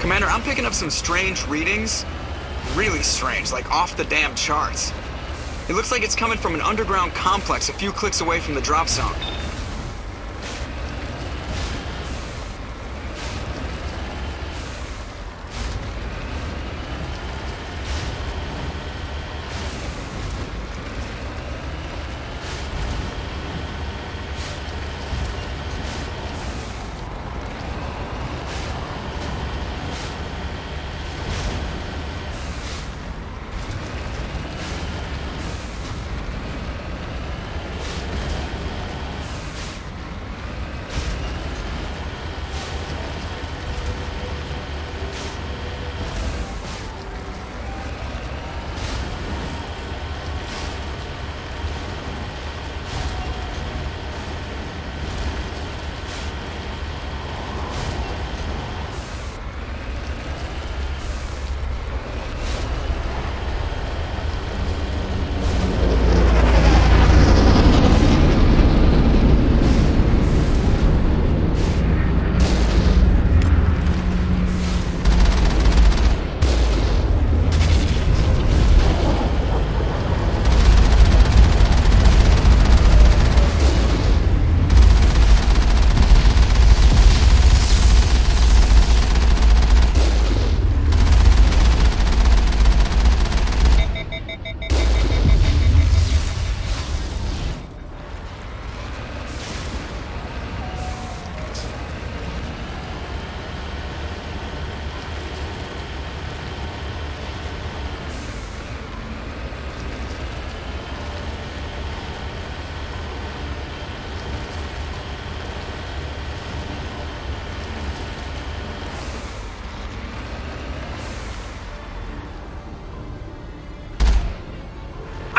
Commander, I'm picking up some strange readings. Really strange, like off the damn charts. It looks like it's coming from an underground complex a few clicks away from the drop zone.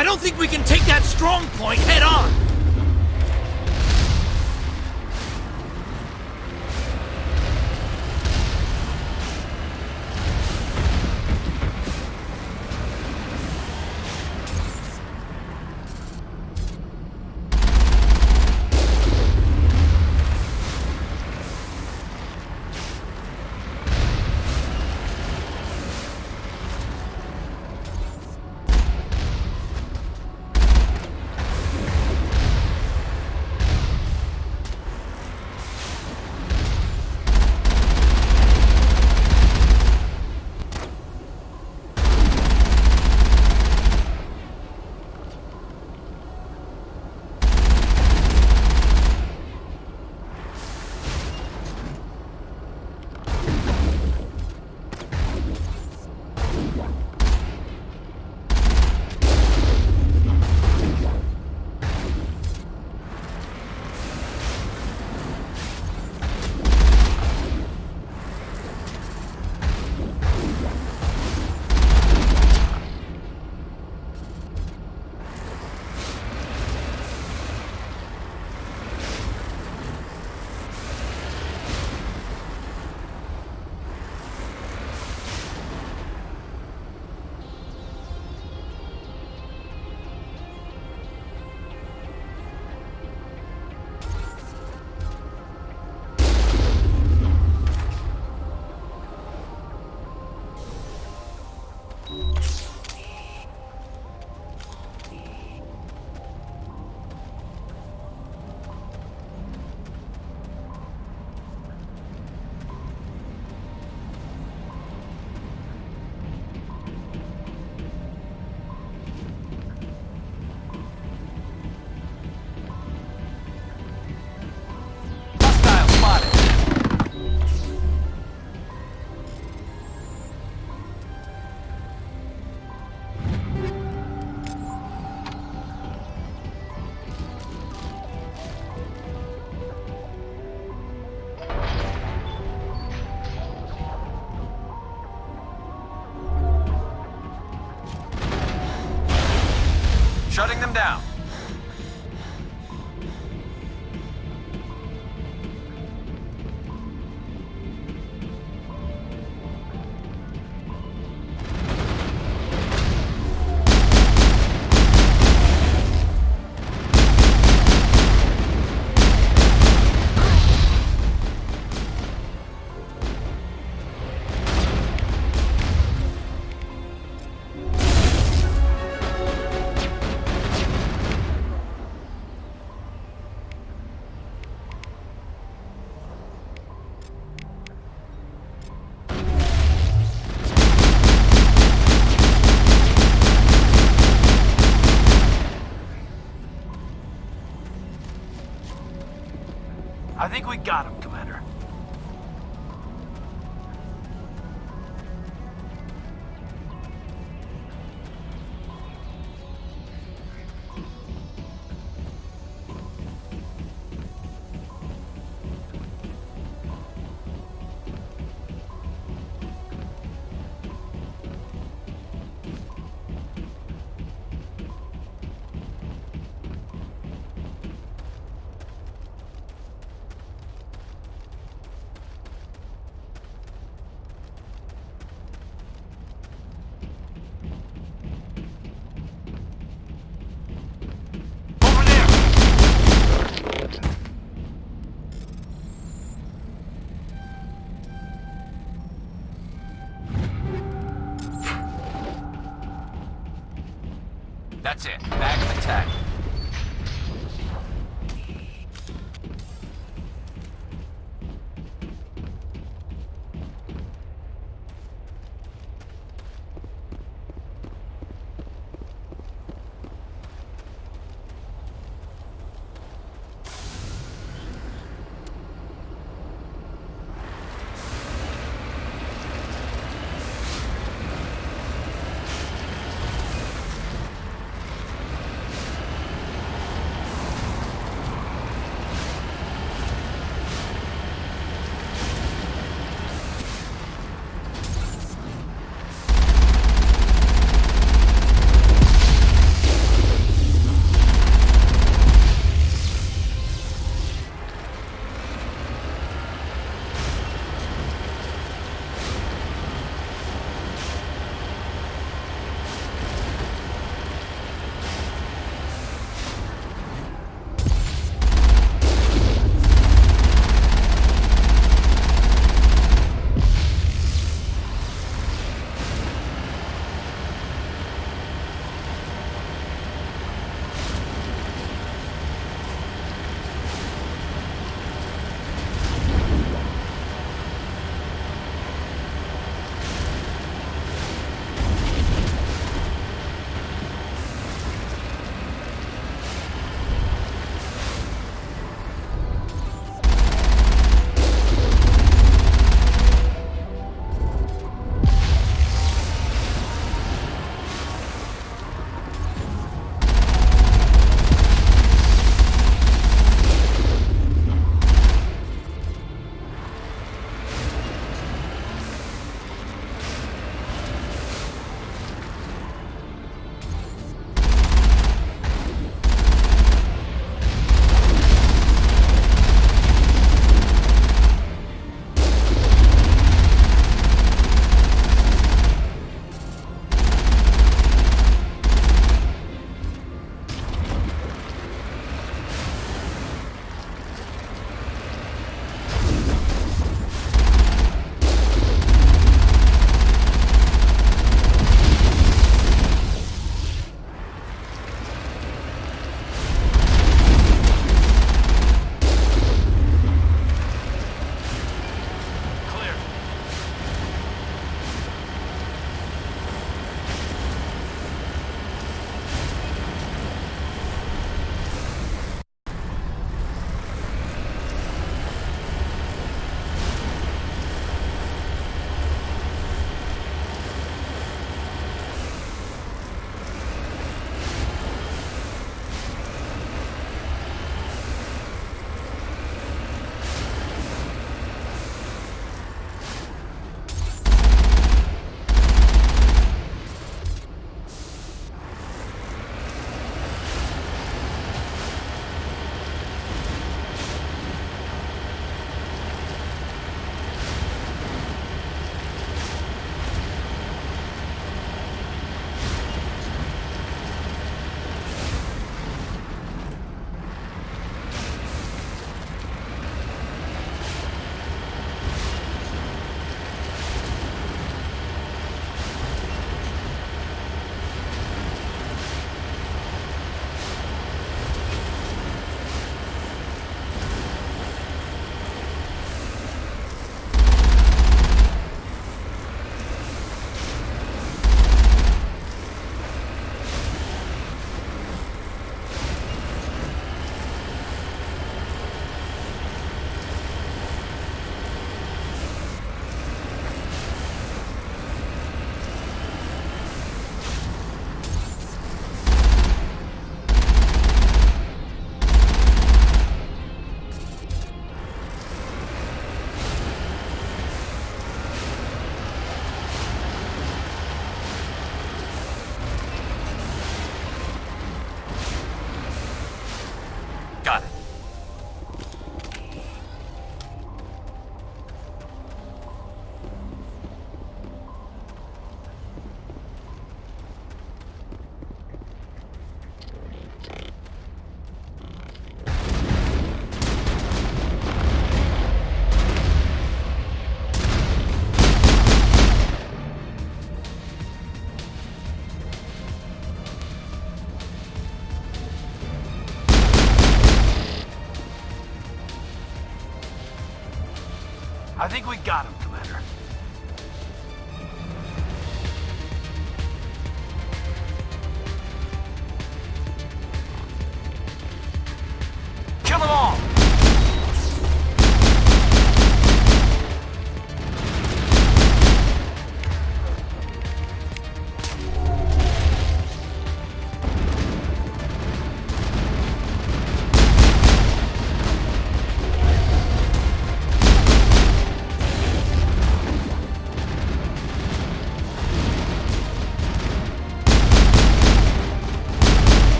I don't think we can take that strong point head on! Shutting them down. think we got him, Commander. That's it. Back of attack. I think we got him, Commander. Kill them all!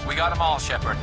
We got them all, Shepard.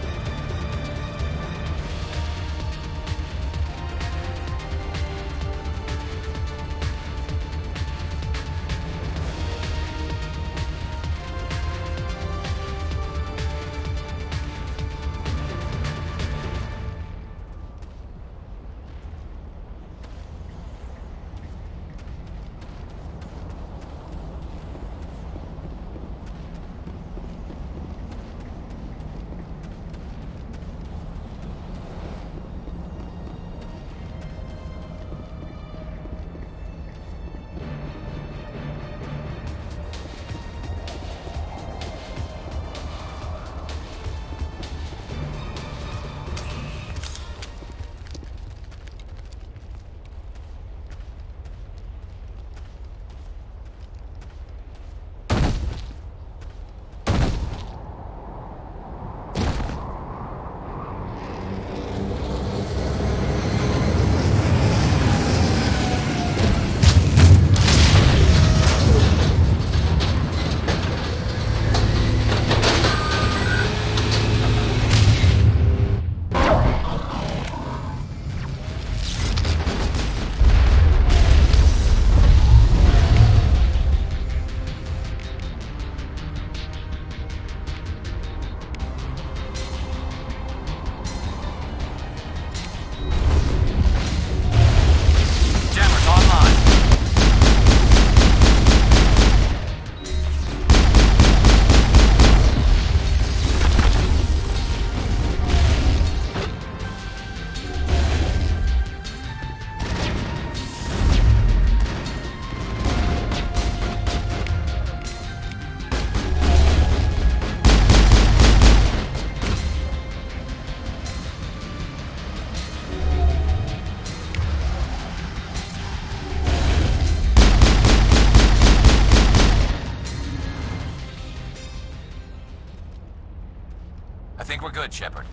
I think we're good, Shepard.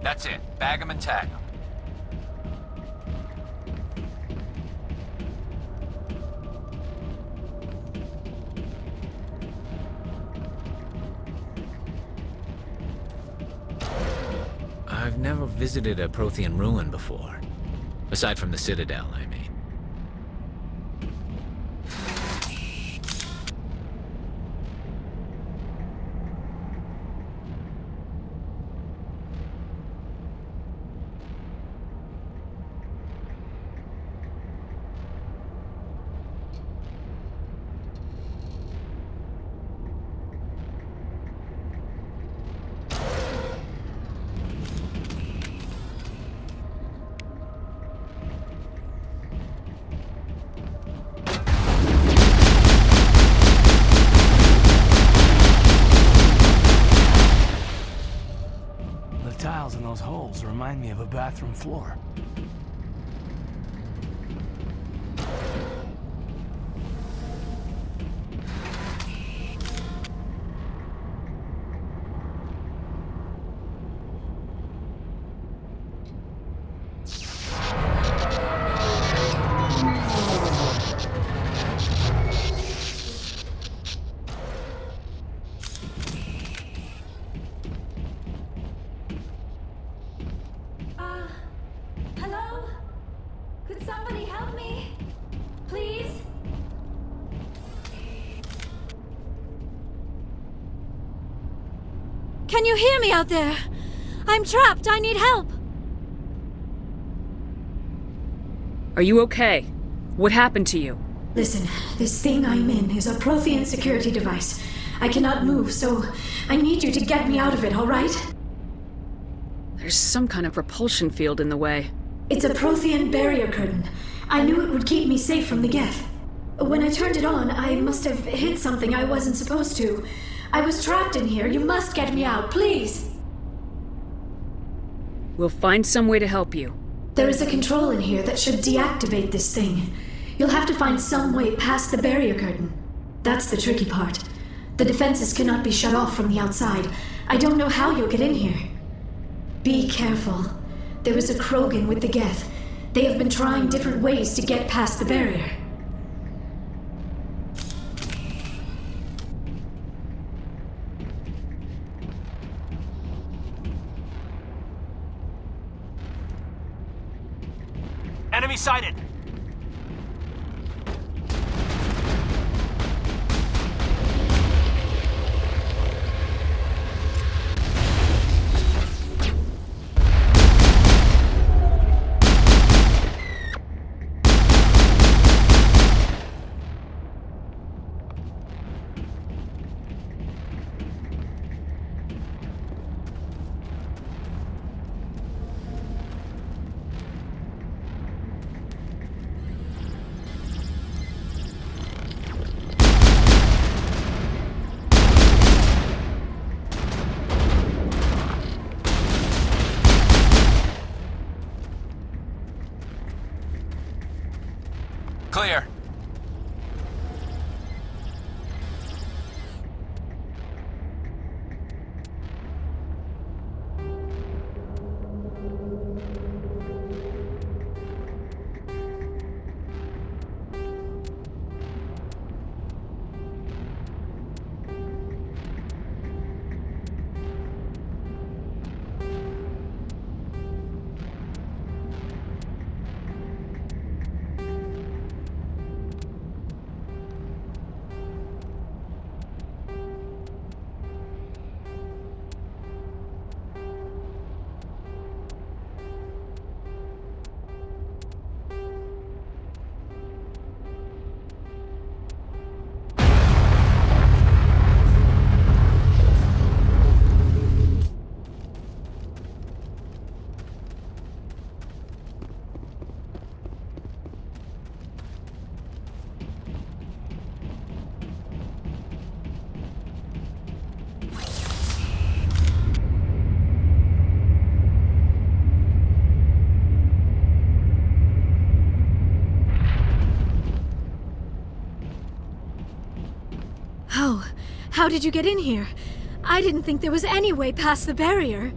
That's it. Bag them and tag them. I've never visited a Prothean ruin before. Aside from the Citadel, I mean. Tiles in those holes remind me of a bathroom floor. me? Please? Can you hear me out there? I'm trapped. I need help. Are you okay? What happened to you? Listen, this thing I'm in is a Prothean security device. I cannot move, so I need you to get me out of it, all right? There's some kind of repulsion field in the way. It's a Prothean barrier curtain. I knew it would keep me safe from the Geth. When I turned it on, I must have hit something I wasn't supposed to. I was trapped in here. You must get me out, please. We'll find some way to help you. There is a control in here that should deactivate this thing. You'll have to find some way past the barrier curtain. That's the tricky part. The defenses cannot be shut off from the outside. I don't know how you'll get in here. Be careful. There is a Krogan with the Geth. They have been trying different ways to get past the barrier. Enemy sighted! Clear. How did you get in here? I didn't think there was any way past the barrier.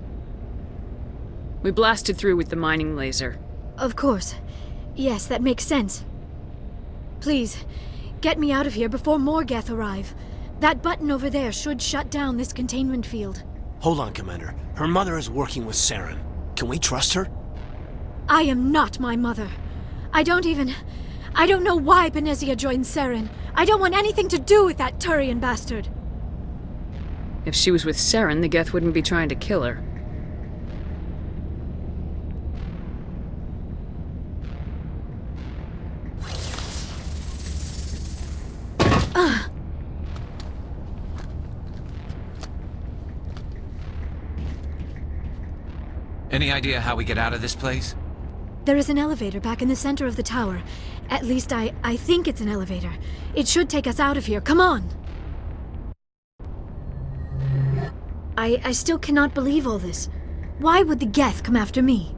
We blasted through with the mining laser. Of course. Yes, that makes sense. Please, get me out of here before more Geth arrive. That button over there should shut down this containment field. Hold on, Commander. Her mother is working with Saren. Can we trust her? I am not my mother. I don't know why Benizier joined Saren. I don't want anything to do with that Turian bastard. If she was with Saren, the Geth wouldn't be trying to kill her. Any idea how we get out of this place? There is an elevator back in the center of the tower. At least I think it's an elevator. It should take us out of here. Come on! I still cannot believe all this. Why would the Geth come after me?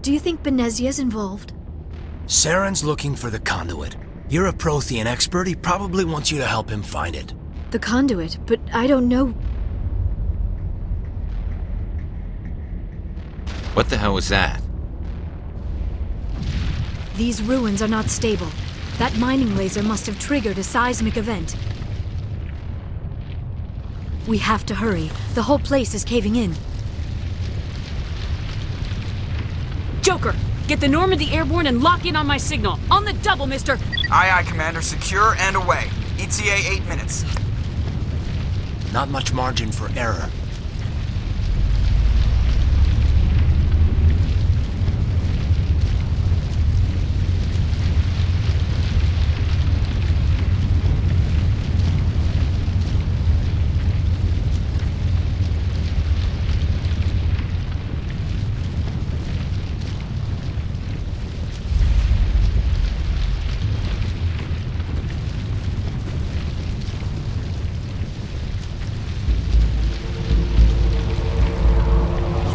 Do you think Benezier's involved? Saren's looking for the conduit. You're a Prothean expert. He probably wants you to help him find it. The conduit, but I don't know. What the hell was that? These ruins are not stable. That mining laser must have triggered a seismic event. We have to hurry. The whole place is caving in. Joker! Get the Normandy airborne and lock in on my signal. On the double, mister! Aye, aye, Commander. Secure and away. ETA 8 minutes. Not much margin for error.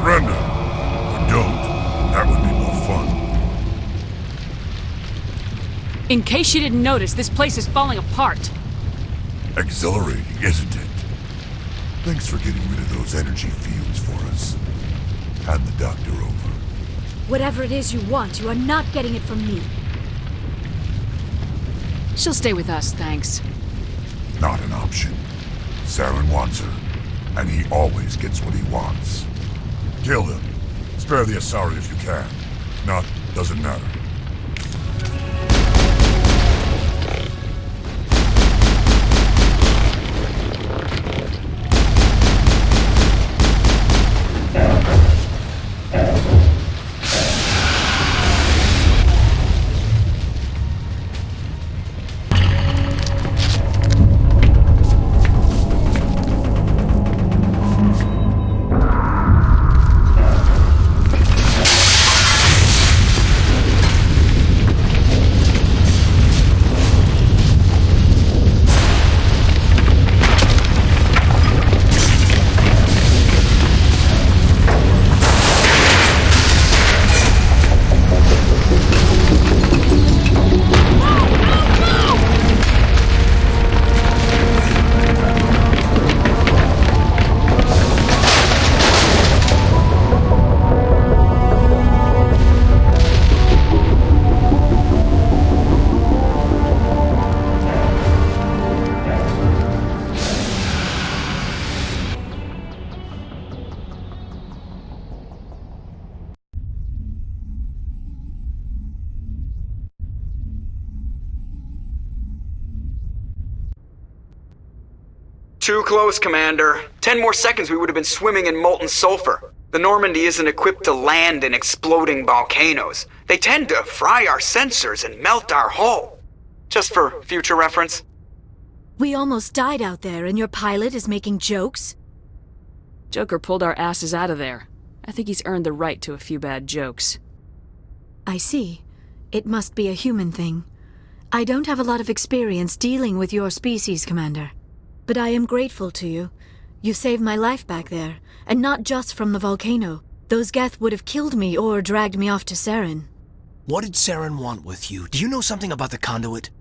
Surrender. Or don't. That would be more fun. In case you didn't notice, this place is falling apart. Exhilarating, isn't it? Thanks for getting rid of those energy fields for us. Hand the doctor over. Whatever it is you want, you are not getting it from me. She'll stay with us, thanks. Not an option. Saren wants her, and he always gets what he wants. Kill him. Spare the Asari if you can. If not, doesn't matter. Too close, Commander. 10 more seconds we would have been swimming in molten sulfur. The Normandy isn't equipped to land in exploding volcanoes. They tend to fry our sensors and melt our hull. Just for future reference. We almost died out there and your pilot is making jokes? Joker pulled our asses out of there. I think he's earned the right to a few bad jokes. I see. It must be a human thing. I don't have a lot of experience dealing with your species, Commander. But I am grateful to you. You saved my life back there, and not just from the volcano. Those Geth would have killed me or dragged me off to Saren. What did Saren want with you? Do you know something about the conduit?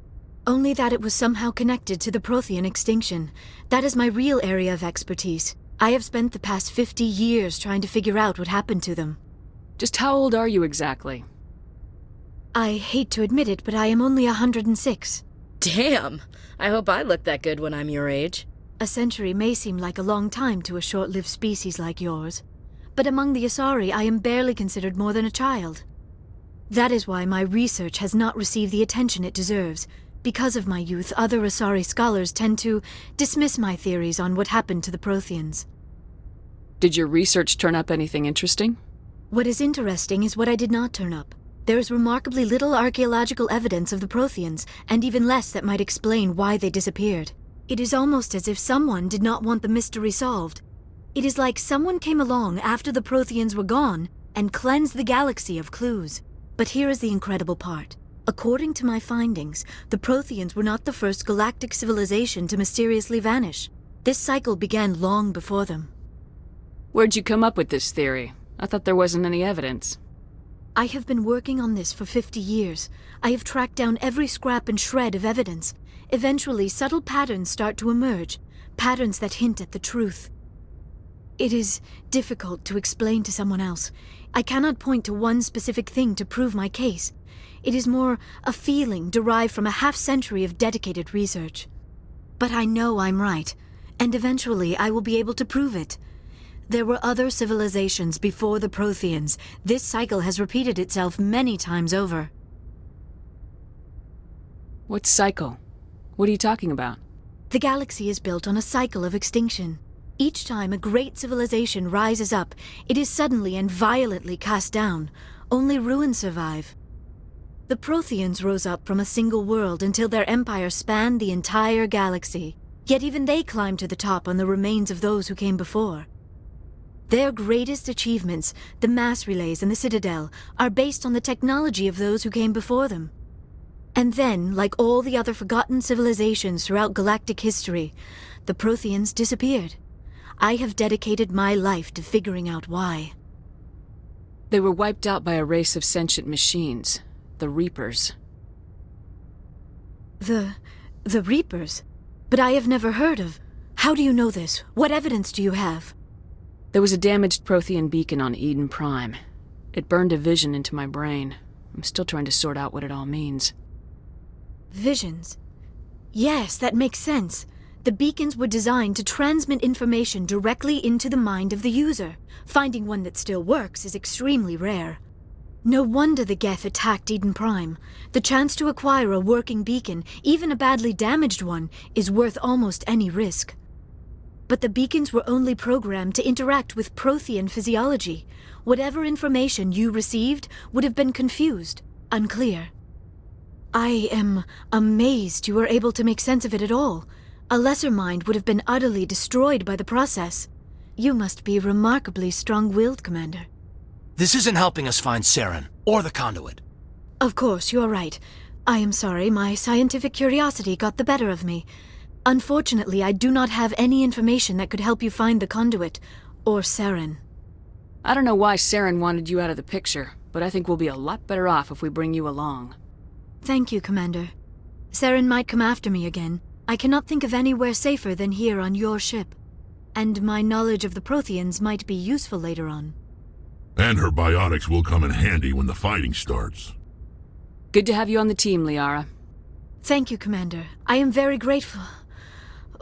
Only that it was somehow connected to the Prothean extinction. That is my real area of expertise. I have spent the past 50 years trying to figure out what happened to them. Just how old are you exactly? I hate to admit it, but I am only 106. Damn! I hope I look that good when I'm your age. A century may seem like a long time to a short-lived species like yours, but among the Asari I am barely considered more than a child. That is why my research has not received the attention it deserves. Because of my youth, other Asari scholars tend to dismiss my theories on what happened to the Protheans. Did your research turn up anything interesting? What is interesting is what I did not turn up. There is remarkably little archaeological evidence of the Protheans, and even less that might explain why they disappeared. It is almost as if someone did not want the mystery solved. It is like someone came along after the Protheans were gone and cleansed the galaxy of clues. But here is the incredible part. According to my findings, the Protheans were not the first galactic civilization to mysteriously vanish. This cycle began long before them. Where'd you come up with this theory? I thought there wasn't any evidence. I have been working on this for 50 years. I have tracked down every scrap and shred of evidence. Eventually, subtle patterns start to emerge, patterns that hint at the truth. It is difficult to explain to someone else. I cannot point to one specific thing to prove my case. It is more a feeling derived from a half-century of dedicated research. But I know I'm right, and eventually I will be able to prove it. There were other civilizations before the Protheans. This cycle has repeated itself many times over. What cycle? What are you talking about? The galaxy is built on a cycle of extinction. Each time a great civilization rises up, it is suddenly and violently cast down. Only ruins survive. The Protheans rose up from a single world until their empire spanned the entire galaxy. Yet even they climbed to the top on the remains of those who came before. Their greatest achievements, the mass relays and the Citadel, are based on the technology of those who came before them. And then, like all the other forgotten civilizations throughout galactic history, the Protheans disappeared. I have dedicated my life to figuring out why. They were wiped out by a race of sentient machines, the Reapers. The Reapers? But I have never heard of. How do you know this? What evidence do you have? There was a damaged Prothean beacon on Eden Prime. It burned a vision into my brain. I'm still trying to sort out what it all means. Visions? Yes, that makes sense. The beacons were designed to transmit information directly into the mind of the user. Finding one that still works is extremely rare. No wonder the Geth attacked Eden Prime. The chance to acquire a working beacon, even a badly damaged one, is worth almost any risk. But the beacons were only programmed to interact with Prothean physiology. Whatever information you received would have been confused, unclear. I am amazed you were able to make sense of it at all. A lesser mind would have been utterly destroyed by the process. You must be remarkably strong-willed, Commander. This isn't helping us find Saren, or the conduit. Of course, you're right. I am sorry, my scientific curiosity got the better of me. Unfortunately, I do not have any information that could help you find the conduit, or Saren. I don't know why Saren wanted you out of the picture, but I think we'll be a lot better off if we bring you along. Thank you, Commander. Saren might come after me again. I cannot think of anywhere safer than here on your ship. And my knowledge of the Protheans might be useful later on. And her biotics will come in handy when the fighting starts. Good to have you on the team, Liara. Thank you, Commander. I am very grateful.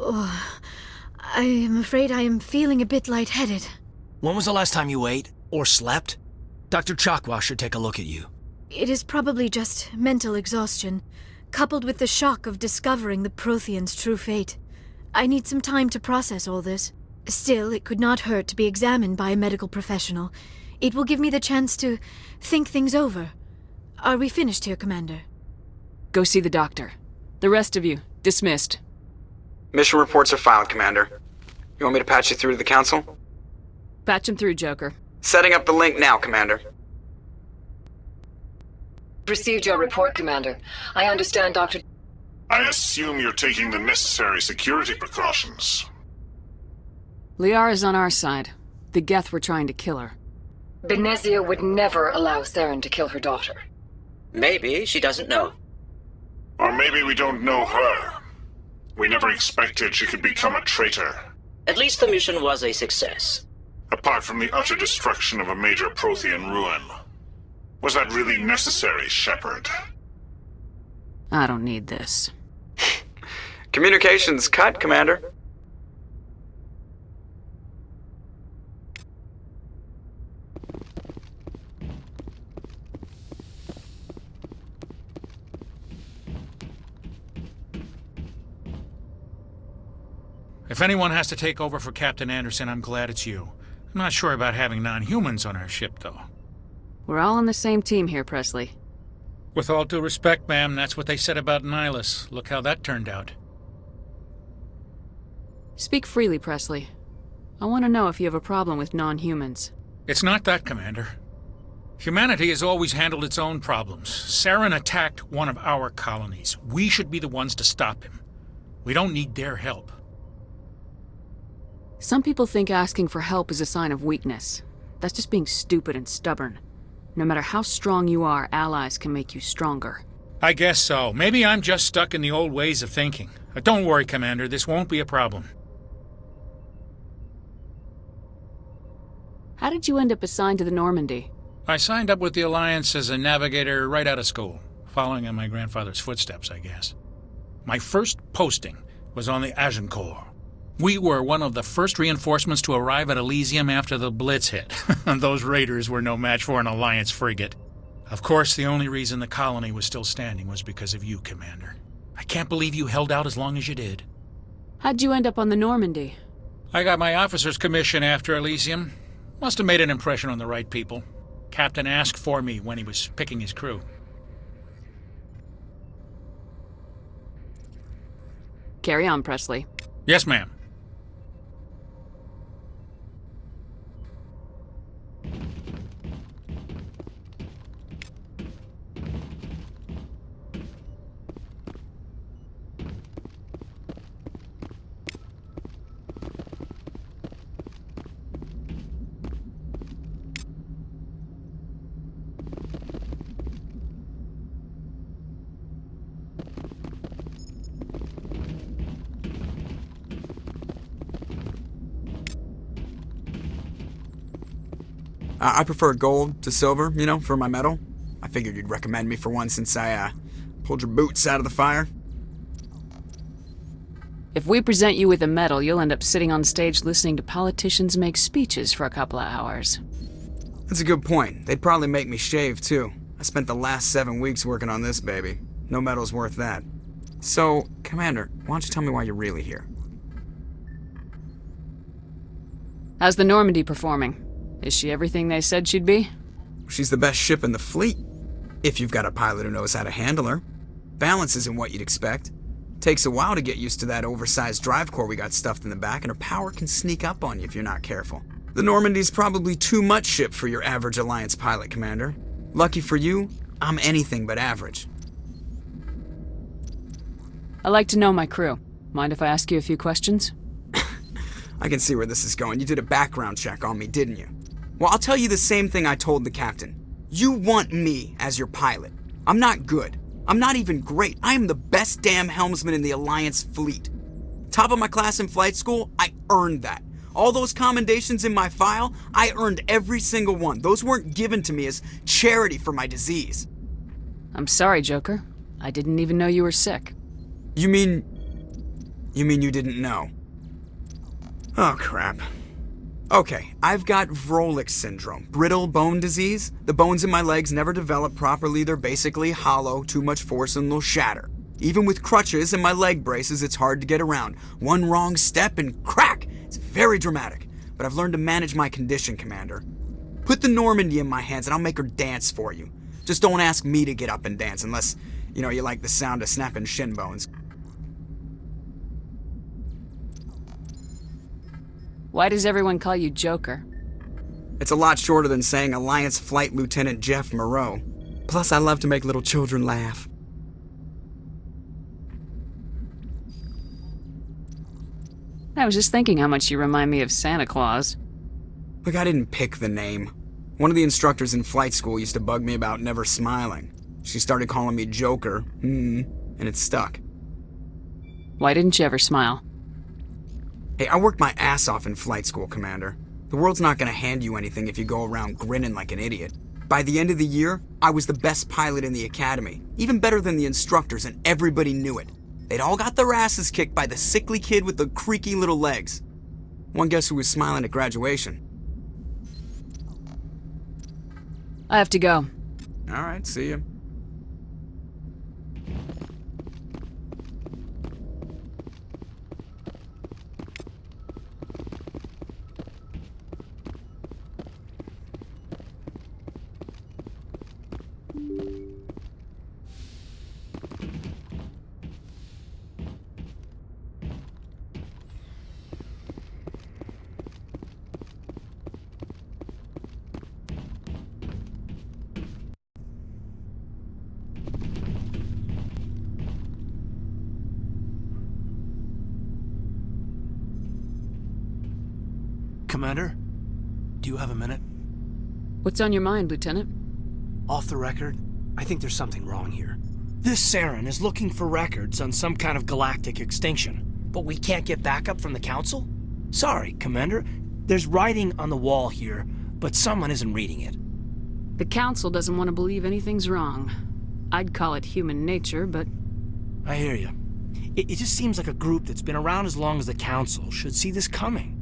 Oh, I am afraid I am feeling a bit lightheaded. When was the last time you ate, or slept? Dr. Chakwa should take a look at you. It is probably just mental exhaustion, coupled with the shock of discovering the Protheans' true fate. I need some time to process all this. Still, it could not hurt to be examined by a medical professional. It will give me the chance to think things over. Are we finished here, Commander? Go see the doctor. The rest of you, dismissed. Mission reports are filed, Commander. You want me to patch you through to the Council? Patch him through, Joker. Setting up the link now, Commander. Received your report, Commander. I understand Dr. I assume you're taking the necessary security precautions. Liara's on our side. The Geth were trying to kill her. Benicia would never allow Saren to kill her daughter. Maybe she doesn't know. Or maybe we don't know her. We never expected she could become a traitor. At least the mission was a success. Apart from the utter destruction of a major Prothean ruin. Was that really necessary, Shepard? I don't need this. Communications cut, Commander. If anyone has to take over for Captain Anderson, I'm glad it's you. I'm not sure about having non-humans on our ship, though. We're all on the same team here, Presley. With all due respect, ma'am, that's what they said about Nihilus. Look how that turned out. Speak freely, Presley. I want to know if you have a problem with non-humans. It's not that, Commander. Humanity has always handled its own problems. Saren attacked one of our colonies. We should be the ones to stop him. We don't need their help. Some people think asking for help is a sign of weakness. That's just being stupid and stubborn. No matter how strong you are, allies can make you stronger. I guess so. Maybe I'm just stuck in the old ways of thinking. Don't worry, Commander. This won't be a problem. How did you end up assigned to the Normandy? I signed up with the Alliance as a navigator right out of school, following in my grandfather's footsteps, I guess. My first posting was on the Agincourt. We were one of the first reinforcements to arrive at Elysium after the Blitz hit. Those raiders were no match for an Alliance frigate. Of course, the only reason the colony was still standing was because of you, Commander. I can't believe you held out as long as you did. How'd you end up on the Normandy? I got my officer's commission after Elysium. Must have made an impression on the right people. Captain asked for me when he was picking his crew. Carry on, Presley. Yes, ma'am. I prefer gold to silver, you know, for my medal. I figured you'd recommend me for one since I, pulled your boots out of the fire. If we present you with a medal, you'll end up sitting on stage listening to politicians make speeches for a couple of hours. That's a good point. They'd probably make me shave, too. I spent the last 7 weeks working on this baby. No medal's worth that. So, Commander, why don't you tell me why you're really here? How's the Normandy performing? Is she everything they said she'd be? She's the best ship in the fleet. If you've got a pilot who knows how to handle her. Balance isn't what you'd expect. Takes a while to get used to that oversized drive core we got stuffed in the back, and her power can sneak up on you if you're not careful. The Normandy's probably too much ship for your average Alliance pilot, Commander. Lucky for you, I'm anything but average. I like to know my crew. Mind if I ask you a few questions? I can see where this is going. You did a background check on me, didn't you? Well, I'll tell you the same thing I told the captain. You want me as your pilot. I'm not good. I'm not even great. I am the best damn helmsman in the Alliance fleet. Top of my class in flight school, I earned that. All those commendations in my file, I earned every single one. Those weren't given to me as charity for my disease. I'm sorry, Joker. I didn't even know you were sick. You mean you didn't know? Oh, crap. Okay, I've got Vrolik syndrome, brittle bone disease. The bones in my legs never develop properly. They're basically hollow, too much force and they'll shatter. Even with crutches and my leg braces, it's hard to get around. One wrong step and crack! It's very dramatic, but I've learned to manage my condition, Commander. Put the Normandy in my hands and I'll make her dance for you. Just don't ask me to get up and dance unless, you know, you like the sound of snapping shin bones. Why does everyone call you Joker? It's a lot shorter than saying Alliance Flight Lieutenant Jeff Moreau. Plus, I love to make little children laugh. I was just thinking how much you remind me of Santa Claus. Look, I didn't pick the name. One of the instructors in flight school used to bug me about never smiling. She started calling me Joker, and it stuck. Why didn't you ever smile? Hey, I worked my ass off in flight school, Commander. The world's not gonna hand you anything if you go around grinning like an idiot. By the end of the year, I was the best pilot in the academy. Even better than the instructors, and everybody knew it. They'd all got their asses kicked by the sickly kid with the creaky little legs. One guess who was smiling at graduation? I have to go. All right, see ya. Commander, do you have a minute? What's on your mind, Lieutenant? Off the record, I think there's something wrong here. This Saren is looking for records on some kind of galactic extinction, but we can't get backup from the Council? Sorry, Commander. There's writing on the wall here, but someone isn't reading it. The Council doesn't want to believe anything's wrong. I'd call it human nature, but... I hear you. It just seems like a group that's been around as long as the Council should see this coming.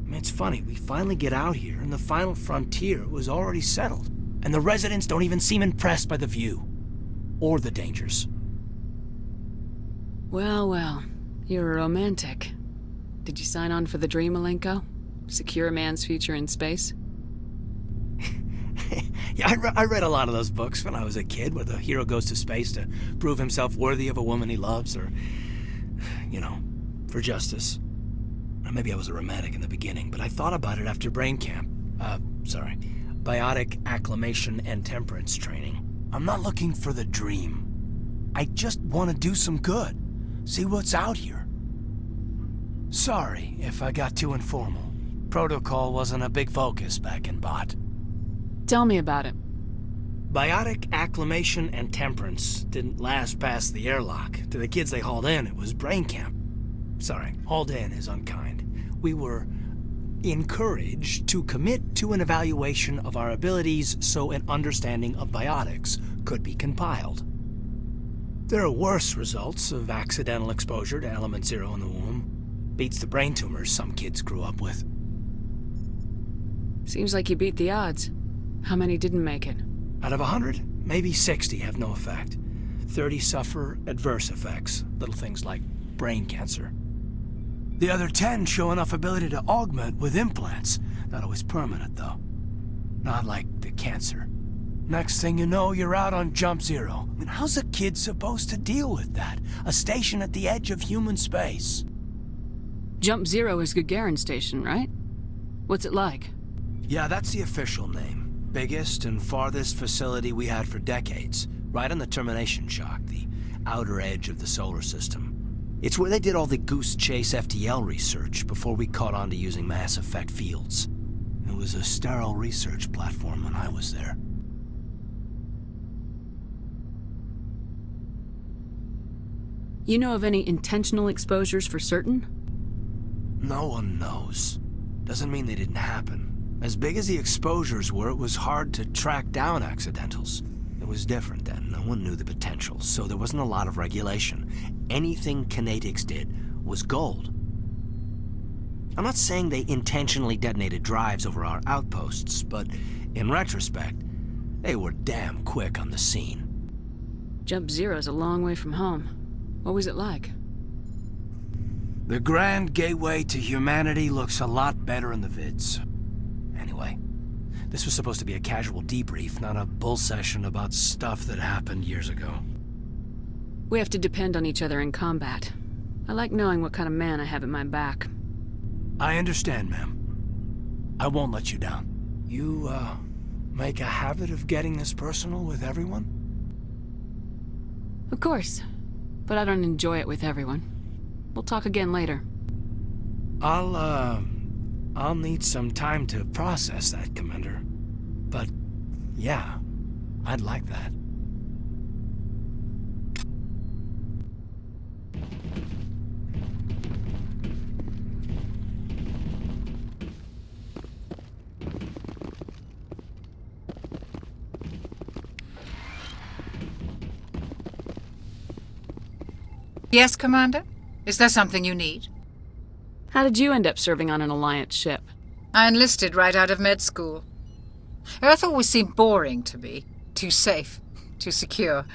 I mean, it's funny, we finally get out here and the final frontier was already settled. And the residents don't even seem impressed by the view. Or the dangers. Well, well. You're a romantic. Did you sign on for the dream, Malenko? Secure a man's future in space? Yeah, I read a lot of those books when I was a kid, where the hero goes to space to prove himself worthy of a woman he loves, or, you know, for justice. Or maybe I was a romantic in the beginning, but I thought about it after brain camp. Biotic acclimation and temperance training. I'm not looking for the dream. I just want to do some good. See what's out here. Sorry if I got too informal. Protocol wasn't a big focus back in Bot. Tell me about it. Biotic acclimation and temperance didn't last past the airlock. To the kids they hauled in, it was brain camp. Sorry, hauled in is unkind. We were encouraged to commit to an evaluation of our abilities so an understanding of biotics could be compiled. There are worse results of accidental exposure to element 0 in the womb. Beats the brain tumors some kids grew up with. Seems like you beat the odds. How many didn't make it? Out of 100, maybe 60 have no effect. 30 suffer adverse effects, little things like brain cancer. The other 10 show enough ability to augment with implants. Not always permanent, though. Not like the cancer. Next thing you know, you're out on Jump Zero. I mean, how's a kid supposed to deal with that? A station at the edge of human space. Jump Zero is Gagarin Station, right? What's it like? Yeah, that's the official name. Biggest and farthest facility we had for decades. Right on the termination shock, the outer edge of the solar system. It's where they did all the Goose Chase FTL research before we caught on to using mass effect fields. It was a sterile research platform when I was there. You know of any intentional exposures for certain? No one knows. Doesn't mean they didn't happen. As big as the exposures were, it was hard to track down accidentals. It was different then. No one knew the potential, so there wasn't a lot of regulation. Anything Kinetics did was gold. I'm not saying they intentionally detonated drives over our outposts, but in retrospect, they were damn quick on the scene. Jump Zero's a long way from home. What was it like? The grand gateway to humanity looks a lot better in the vids. Anyway, this was supposed to be a casual debrief, not a bull session about stuff that happened years ago. We have to depend on each other in combat. I like knowing what kind of man I have at my back. I understand, ma'am. I won't let you down. You, make a habit of getting this personal with everyone? Of course. But I don't enjoy it with everyone. We'll talk again later. I'll need some time to process that, Commander. But, yeah, I'd like that. Yes, Commander? Is there something you need? How did you end up serving on an Alliance ship? I enlisted right out of med school. Earth always seemed boring to me. Too safe, too secure.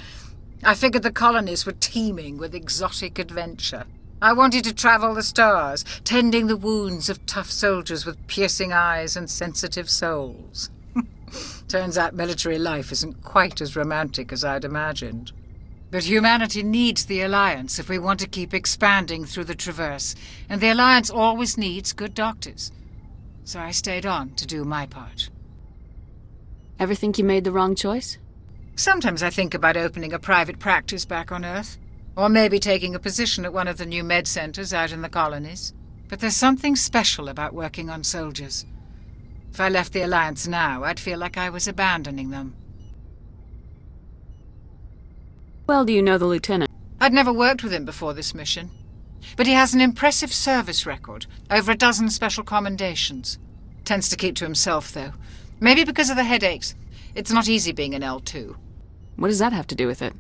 I figured the colonies were teeming with exotic adventure. I wanted to travel the stars, tending the wounds of tough soldiers with piercing eyes and sensitive souls. Turns out military life isn't quite as romantic as I'd imagined. But humanity needs the Alliance if we want to keep expanding through the Traverse, and the Alliance always needs good doctors. So I stayed on to do my part. Ever think you made the wrong choice? Sometimes I think about opening a private practice back on Earth, or maybe taking a position at one of the new med centers out in the colonies. But there's something special about working on soldiers. If I left the Alliance now, I'd feel like I was abandoning them. Well, do you know the Lieutenant? I'd never worked with him before this mission. But he has an impressive service record, over a dozen special commendations. Tends to keep to himself, though. Maybe because of the headaches. It's not easy being an L2. What does that have to do with it?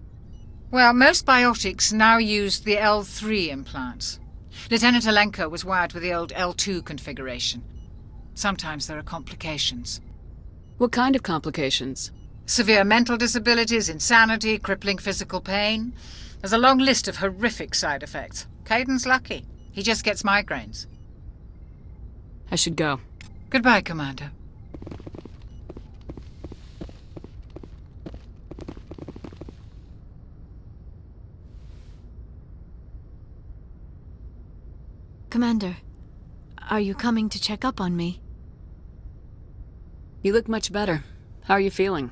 Well, most biotics now use the L3 implants. Lieutenant Alenko was wired with the old L2 configuration. Sometimes there are complications. What kind of complications? Severe mental disabilities, insanity, crippling physical pain. There's a long list of horrific side effects. Caden's lucky. He just gets migraines. I should go. Goodbye, Commander. Commander, are you coming to check up on me? You look much better. How are you feeling?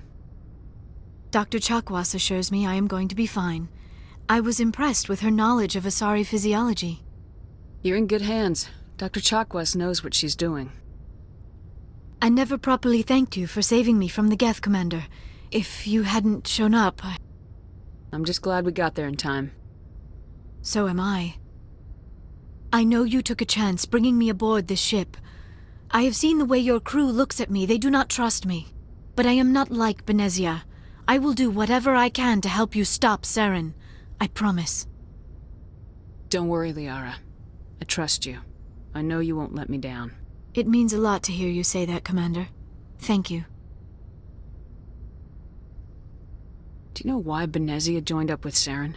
Dr. Chakwas assures me I am going to be fine. I was impressed with her knowledge of Asari physiology. You're in good hands. Dr. Chakwas knows what she's doing. I never properly thanked you for saving me from the Geth, Commander. If you hadn't shown up, I'm just glad we got there in time. So am I. I know you took a chance bringing me aboard this ship. I have seen the way your crew looks at me. They do not trust me. But I am not like Beniziei. I will do whatever I can to help you stop Saren. I promise. Don't worry, Liara. I trust you. I know you won't let me down. It means a lot to hear you say that, Commander. Thank you. Do you know why Beniziei joined up with Saren?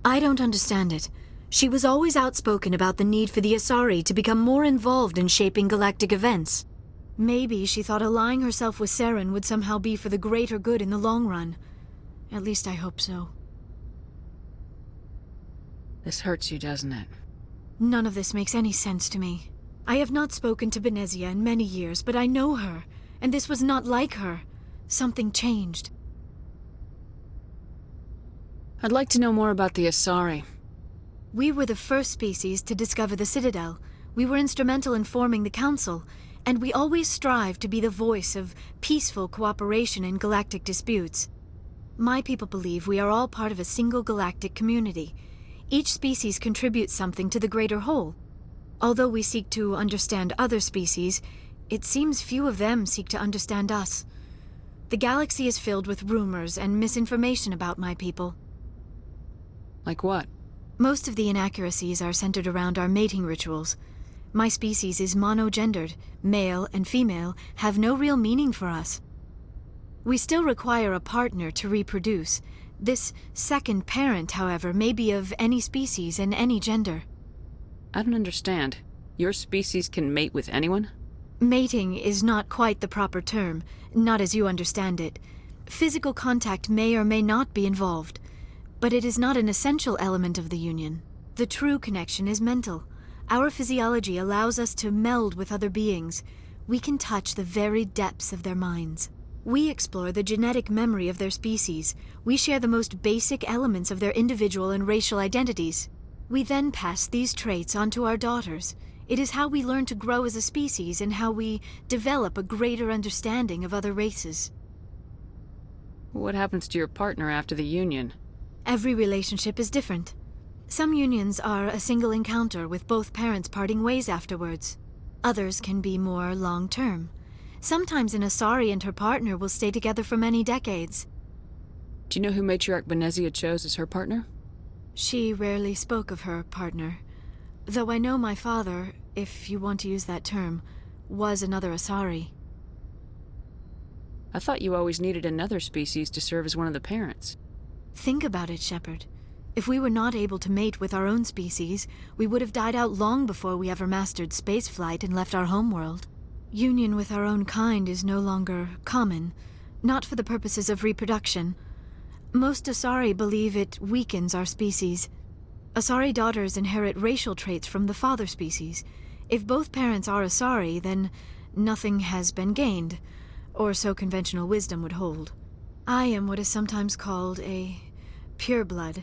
I don't understand it. She was always outspoken about the need for the Asari to become more involved in shaping galactic events. Maybe she thought allying herself with Saren would somehow be for the greater good in the long run. At least I hope so. This hurts you, doesn't it? None of this makes any sense to me. I have not spoken to Beniziei in many years, but I know her, and this was not like her. Something changed. I'd like to know more about the Asari. We were the first species to discover the Citadel. We were instrumental in forming the Council, and we always strive to be the voice of peaceful cooperation in galactic disputes. My people believe we are all part of a single galactic community. Each species contributes something to the greater whole. Although we seek to understand other species, it seems few of them seek to understand us. The galaxy is filled with rumors and misinformation about my people. Like what? Most of the inaccuracies are centered around our mating rituals. My species is monogendered. Male and female have no real meaning for us. We still require a partner to reproduce. This second parent, however, may be of any species and any gender. I don't understand. Your species can mate with anyone? Mating is not quite the proper term, not as you understand it. Physical contact may or may not be involved, but it is not an essential element of the union. The true connection is mental. Our physiology allows us to meld with other beings. We can touch the very depths of their minds. We explore the genetic memory of their species. We share the most basic elements of their individual and racial identities. We then pass these traits on to our daughters. It is how we learn to grow as a species and how we develop a greater understanding of other races. What happens to your partner after the union? Every relationship is different. Some unions are a single encounter with both parents parting ways afterwards. Others can be more long-term. Sometimes an Asari and her partner will stay together for many decades. Do you know who Matriarch Beniziei chose as her partner? She rarely spoke of her partner. Though I know my father, if you want to use that term, was another Asari. I thought you always needed another species to serve as one of the parents. Think about it, Shepard. If we were not able to mate with our own species, we would have died out long before we ever mastered spaceflight and left our homeworld. Union with our own kind is no longer common, not for the purposes of reproduction. Most Asari believe it weakens our species. Asari daughters inherit racial traits from the father species. If both parents are Asari, then nothing has been gained, or so conventional wisdom would hold. I am what is sometimes called a pureblood,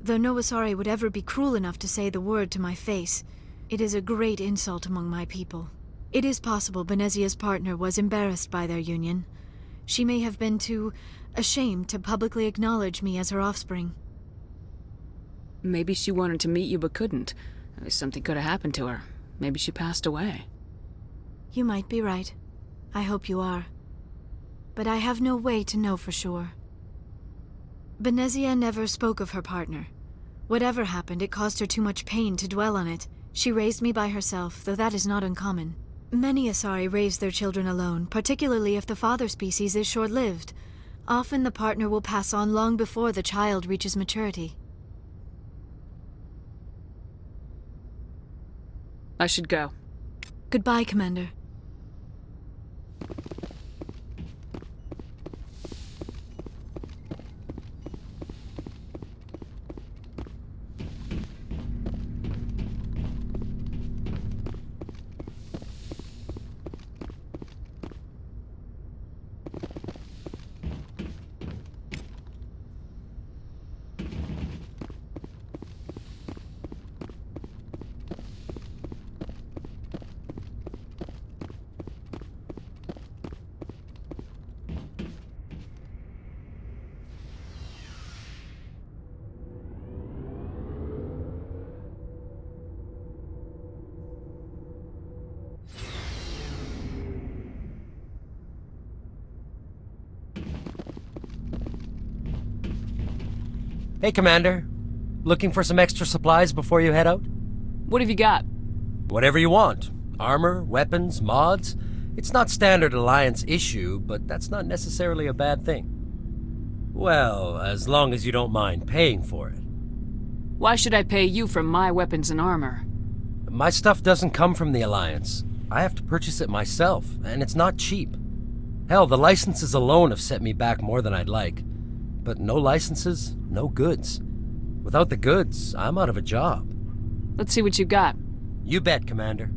though no Asari would ever be cruel enough to say the word to my face. It is a great insult among my people. It is possible Benezia's partner was embarrassed by their union. She may have been too ashamed to publicly acknowledge me as her offspring. Maybe she wanted to meet you but couldn't. Something could have happened to her. Maybe she passed away. You might be right. I hope you are. But I have no way to know for sure. Benicia never spoke of her partner. Whatever happened, it caused her too much pain to dwell on it. She raised me by herself, though that is not uncommon. Many Asari raise their children alone, particularly if the father species is short-lived. Often the partner will pass on long before the child reaches maturity. I should go. Goodbye, Commander. Hey, Commander. Looking for some extra supplies before you head out? What have you got? Whatever you want. Armor, weapons, mods. It's not standard Alliance issue, but that's not necessarily a bad thing. Well, as long as you don't mind paying for it. Why should I pay you for my weapons and armor? My stuff doesn't come from the Alliance. I have to purchase it myself, and it's not cheap. Hell, the licenses alone have set me back more than I'd like. But no licenses, no goods. Without the goods, I'm out of a job. Let's see what you got. You bet, Commander.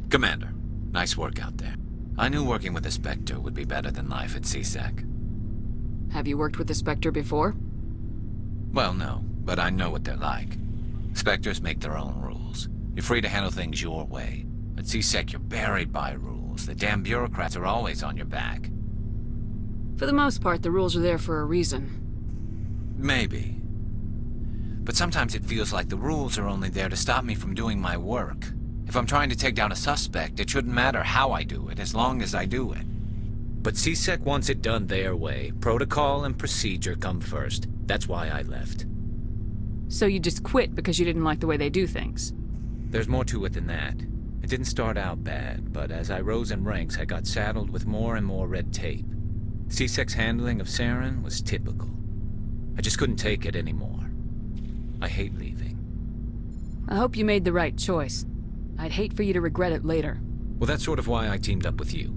Commander, nice work out there. I knew working with the Spectre would be better than life at CSEC. Have you worked with the Spectre before? Well, no, but I know what they're like. Spectres make their own rules. You're free to handle things your way. At CSEC, you're buried by rules. The damn bureaucrats are always on your back. For the most part, the rules are there for a reason. Maybe. But sometimes it feels like the rules are only there to stop me from doing my work. If I'm trying to take down a suspect, it shouldn't matter how I do it, as long as I do it. But CSEC wants it done their way. Protocol and procedure come first. That's why I left. So you just quit because you didn't like the way they do things? There's more to it than that. It didn't start out bad, but as I rose in ranks, I got saddled with more and more red tape. CSEC's handling of Saren was typical. I just couldn't take it anymore. I hate leaving. I hope you made the right choice. I'd hate for you to regret it later. Well, that's sort of why I teamed up with you.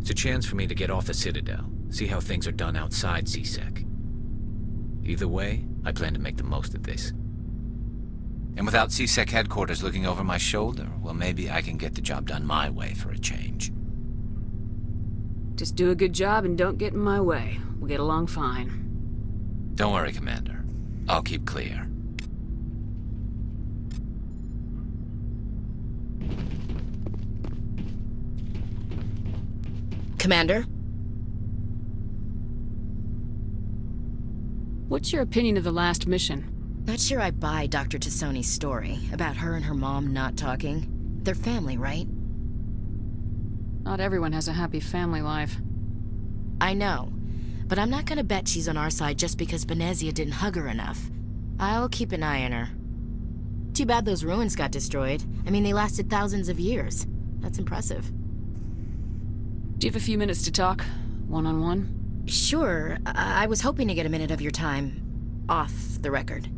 It's a chance for me to get off the Citadel, see how things are done outside CSEC. Either way, I plan to make the most of this. And without CSEC headquarters looking over my shoulder, well, maybe I can get the job done my way for a change. Just do a good job and don't get in my way. We'll get along fine. Don't worry, Commander. I'll keep clear. Commander? What's your opinion of the last mission? Not sure I buy Dr. Tassoni's story about her and her mom not talking. They're family, right? Not everyone has a happy family life. I know, but I'm not gonna bet she's on our side just because Benicia didn't hug her enough. I'll keep an eye on her. Too bad those ruins got destroyed. I mean, they lasted thousands of years. That's impressive. Do you have a few minutes to talk? One-on-one? Sure. I was hoping to get a minute of your time off the record.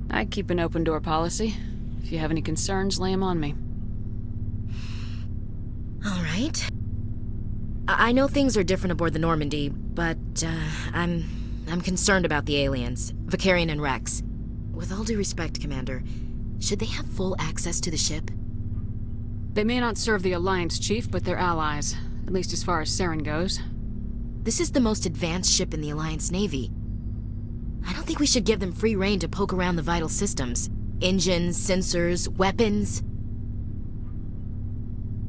I keep an open door policy. If you have any concerns, lay them on me. All right. I know things are different aboard the Normandy, but I'm concerned about the aliens, Vicarian and Rex. With all due respect, Commander, should they have full access to the ship? They may not serve the Alliance, Chief, but they're allies, at least as far as Saren goes. This is the most advanced ship in the Alliance Navy. I don't think we should give them free rein to poke around the vital systems. Engines, sensors, weapons.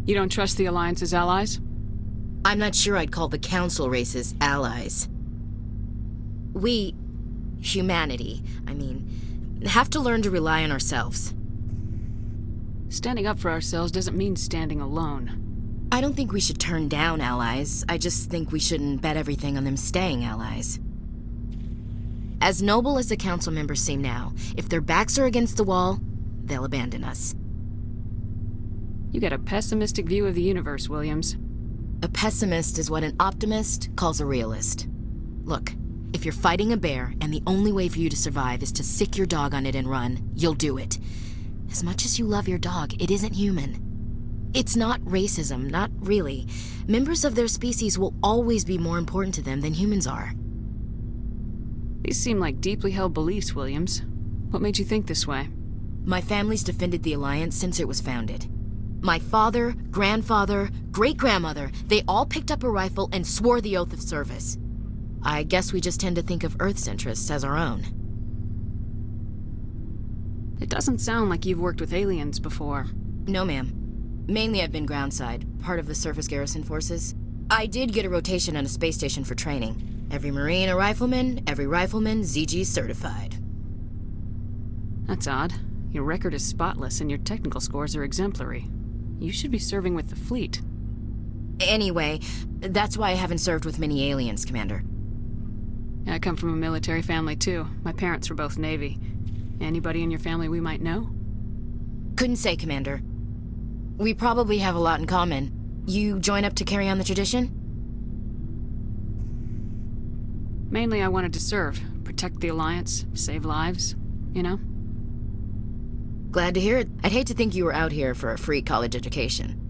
You don't trust the Alliance's allies? I'm not sure I'd call the Council races allies. We, humanity, I mean, have to learn to rely on ourselves. Standing up for ourselves doesn't mean standing alone. I don't think we should turn down allies. I just think we shouldn't bet everything on them staying allies. As noble as the council members seem now, if their backs are against the wall, they'll abandon us. You got a pessimistic view of the universe, Williams. A pessimist is what an optimist calls a realist. Look, if you're fighting a bear and the only way for you to survive is to sick your dog on it and run, you'll do it. As much as you love your dog, it isn't human. It's not racism, not really. Members of their species will always be more important to them than humans are. These seem like deeply held beliefs, Williams. What made you think this way? My family's defended the Alliance since it was founded. My father, grandfather, great-grandmother, they all picked up a rifle and swore the oath of service. I guess we just tend to think of Earth's interests as our own. It doesn't sound like you've worked with aliens before. No, ma'am. Mainly I've been groundside, part of the surface garrison forces. I did get a rotation on a space station for training. Every Marine a rifleman, every rifleman ZG certified. That's odd. Your record is spotless and your technical scores are exemplary. You should be serving with the fleet. Anyway, that's why I haven't served with many aliens, Commander. I come from a military family too. My parents were both Navy. Anybody in your family we might know? Couldn't say, Commander. We probably have a lot in common. You join up to carry on the tradition? Mainly I wanted to serve. Protect the Alliance, save lives, you know? Glad to hear it. I'd hate to think you were out here for a free college education.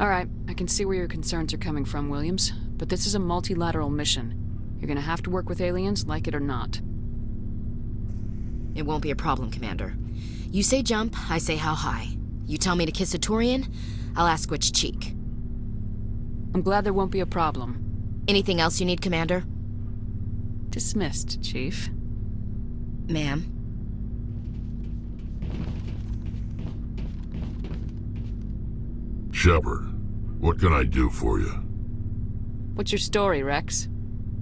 Alright, I can see where your concerns are coming from, Williams. But this is a multilateral mission. You're gonna have to work with aliens, like it or not. It won't be a problem, Commander. You say jump, I say how high. You tell me to kiss a Turian, I'll ask which cheek. I'm glad there won't be a problem. Anything else you need, Commander? Dismissed, Chief. Ma'am. Shepard, what can I do for you? What's your story, Rex?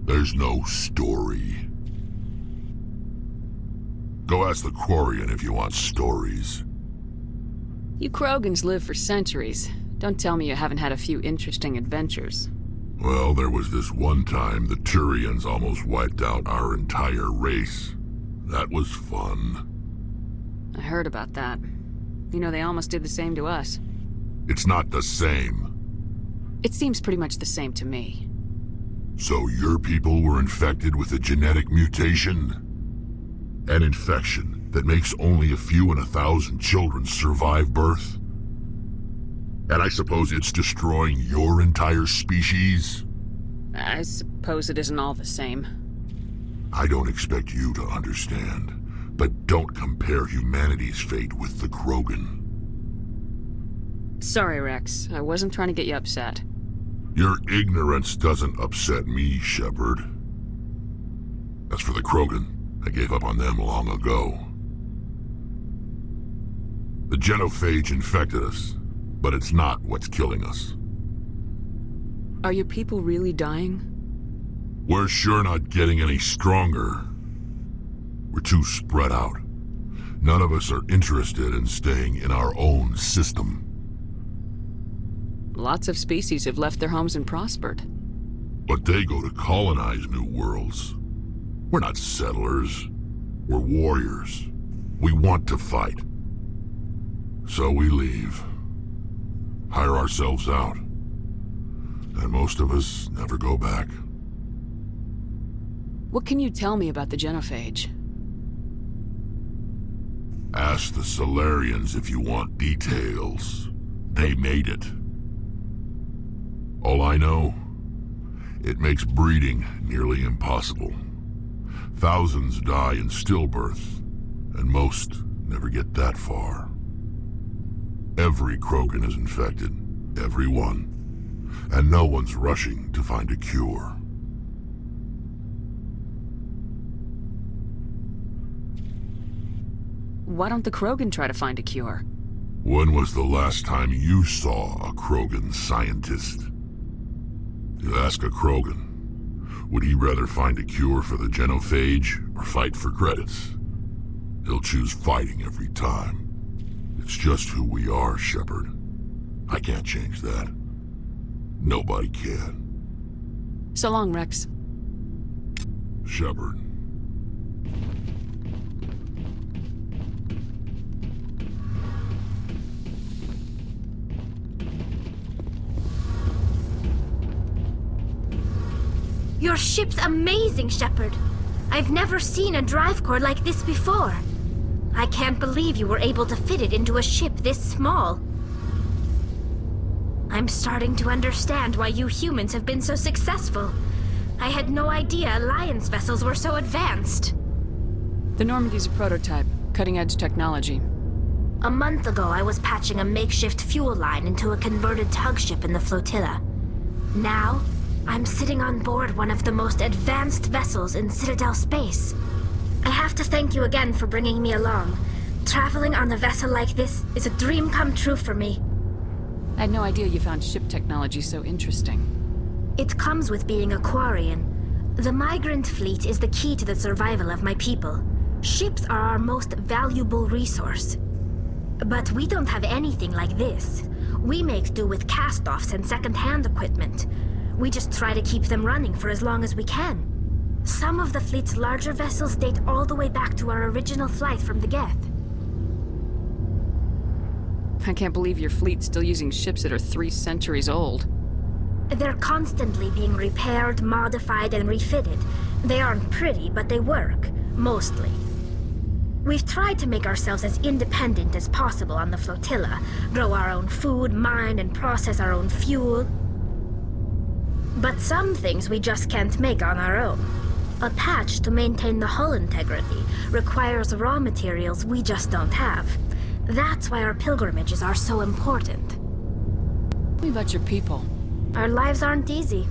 There's no story. Go ask the Quarian if you want stories. You Krogans live for centuries. Don't tell me you haven't had a few interesting adventures. Well, there was this one time the Turians almost wiped out our entire race. That was fun. I heard about that. You know, they almost did the same to us. It's not the same. It seems pretty much the same to me. So your people were infected with a genetic mutation? An infection that makes only a few in 1,000 children survive birth? And I suppose it's destroying your entire species? I suppose it isn't all the same. I don't expect you to understand, but don't compare humanity's fate with the Krogan. Sorry, Rex. I wasn't trying to get you upset. Your ignorance doesn't upset me, Shepard. As for the Krogan, I gave up on them long ago. The genophage infected us, but it's not what's killing us. Are your people really dying? We're sure not getting any stronger. We're too spread out. None of us are interested in staying in our own system. Lots of species have left their homes and prospered. But they go to colonize new worlds. We're not settlers. We're warriors. We want to fight. So we leave. Hire ourselves out. And most of us never go back. What can you tell me about the genophage? Ask the Solarians if you want details. They made it. All I know, it makes breeding nearly impossible. Thousands die in stillbirth, and most never get that far. Every Krogan is infected, every one, and no one's rushing to find a cure. Why don't the Krogan try to find a cure? When was the last time you saw a Krogan scientist? You ask a Krogan, would he rather find a cure for the genophage or fight for credits? He'll choose fighting every time. It's just who we are, Shepard. I can't change that. Nobody can. So long, Rex. Shepard. Your ship's amazing, Shepard. I've never seen a drive core like this before. I can't believe you were able to fit it into a ship this small. I'm starting to understand why you humans have been so successful. I had no idea Alliance vessels were so advanced. The Normandy's a prototype, cutting-edge technology. A month ago, I was patching a makeshift fuel line into a converted tug ship in the flotilla. Now, I'm sitting on board one of the most advanced vessels in Citadel space. I have to thank you again for bringing me along. Traveling on a vessel like this is a dream come true for me. I had no idea you found ship technology so interesting. It comes with being a Quarian. The migrant fleet is the key to the survival of my people. Ships are our most valuable resource. But we don't have anything like this. We make do with cast-offs and second-hand equipment. We just try to keep them running for as long as we can. Some of the fleet's larger vessels date all the way back to our original flight from the Geth. I can't believe your fleet's still using ships that are 3 centuries old. They're constantly being repaired, modified, and refitted. They aren't pretty, but they work. Mostly. We've tried to make ourselves as independent as possible on the flotilla, grow our own food, mine, and process our own fuel. But some things we just can't make on our own. A patch to maintain the hull integrity requires raw materials we just don't have. That's why our pilgrimages are so important. Tell me about your people. Our lives aren't easy.